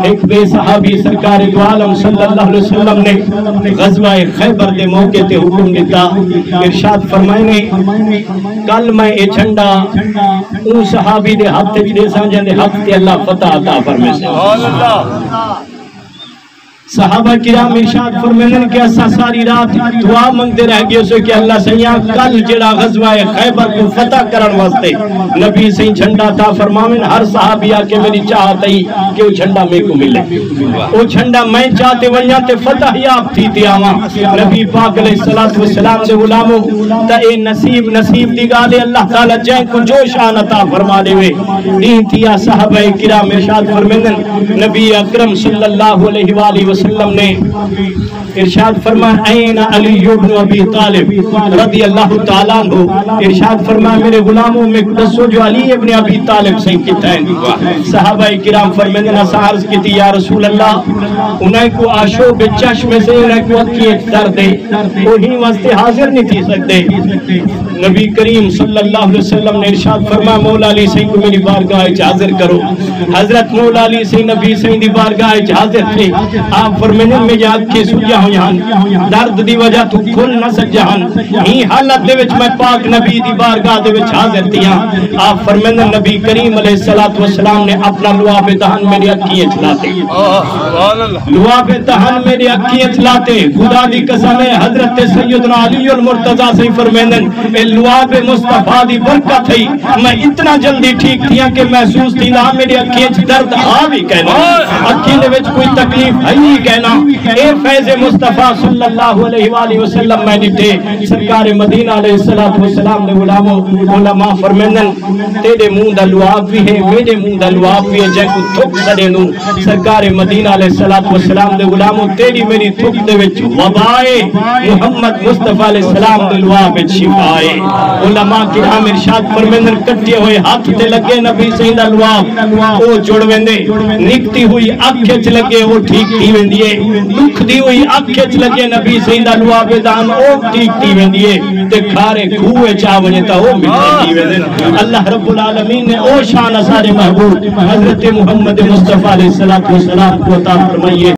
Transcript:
ایک بے صحابی سرکار دو عالم صلی اللہ علیہ وسلم نے غزوہ خیبر دے موقع تے حکم دیتا، ارشاد فرمائے کل میں اے جھنڈا اون صحابی دے ہاتھ وچ دے ساں جے ہاتھ تے اللہ فتح عطا فرمائے۔ سبحان اللہ۔ صحابہ کرام ارشاد فرمائیں کہ اسا ساری رات دعا منگتے رہ گئے سو کہ اللہ سیاں کل جڑا غزوہ خیبر کو فتح کرن واسطے نبی سی جھنڈا تھا فرماویں ہر صحابی آ کے میری چاہت ہے کہ وہ جھنڈا میں کو ملے، وہ جھنڈا میں چاہتے ونیا تے فتح یاب تھی تے آواں۔ نبی پاک علیہ الصلوۃ والسلام دے غلاموں تے اے نصیب دی گال اللہ تعالی جے کو جو شان عطا فرما دے دین تھیا۔ صحابہ کرام ارشاد فرمائیں نبی اکرم صلی اللہ علیہ وآلہ وسلم نے ارشاد فرمایا این علی بن ابی طالب رضی اللہ تعالیٰ عنہ، ارشاد فرمایا میرے غلاموں میں دسو جو علی ابن ابی طالب سے کتا ہے۔ صحابہ کرام فرمائیں نسا عرض کی تھی یا رسول اللہ انہیں کو آشوب چشم سے انہیں کو اکی درد دے وہی واسطے حاضر نہیں تھی سکتے۔ نبی کریم صلی اللہ علیہ وسلم نے ارشاد فرمایا مولا علی سے کو میری بارگاہ حاضر کرو۔ حضرت مولا علی سے نبی سے دی بارگاہ حاضر تھے۔ آپ فرمائیں میں یاد کے سویا ہوں یہاں درد دی وجہ تو کھل نہ سجہن ہی حالت دے وچ میں پاک نبی دی بارگاہ دے وچ حاضر تھیاں۔ آپ فرمائیں نبی کریم علیہ الصلوۃ والسلام نے اپنا لعاب دہن میری اکھیاں چلاتے، لعاب دہن میری اکھیاں چلاتے، خدا دی قسم ہے حضرت سیدنا علی المرتضیٰ سے فرمائیں اے لعاب مصطفیٰ دی برکت ہے میں اتنا جلدی ٹھیک تھیاں کہ محسوس تھی نہ میری اکھیاں چ درد ہا بھی کہنا اکھیاں دے وچ کوئی تکلیف ہے ہی کہنا۔ اے فیض مصطفیٰ صلی اللہ علیہ وآلہ وسلم میں دیتے سرکار مدینہ علیہ السلام نے غلاموں علماء فرمائیں تیرے منہ دا لعاب بھی ہے میرے منہ دا لعاب بھی ہے جے کو تھک سڑے نو سرکار مدینہ علیہ السلام نے غلاموں تیری میری تھک دے وچ وبائے محمد مصطفیٰ علیہ السلام دے لعاب وچ شفائے۔ علماء کرام ارشاد فرمائیں کٹے ہوئے ہاتھ تے لگے نبی سے دا لعاب او جڑ ویندے، نکتی ہوئی اکھ وچ لگے وہ ٹھیک تھی ویندی ہے، دکھ دی ہوئی اکھ وچ لگے نبی سے دا لعاب دہن او ٹھیک تھی ویندی ہے تے کھارے کھوے چا ونے تا او مٹی ویندے۔ اللہ رب العالمین نے او شان سارے محبوب حضرت محمد مصطفیٰ علیہ السلام کو عطا فرمائیے۔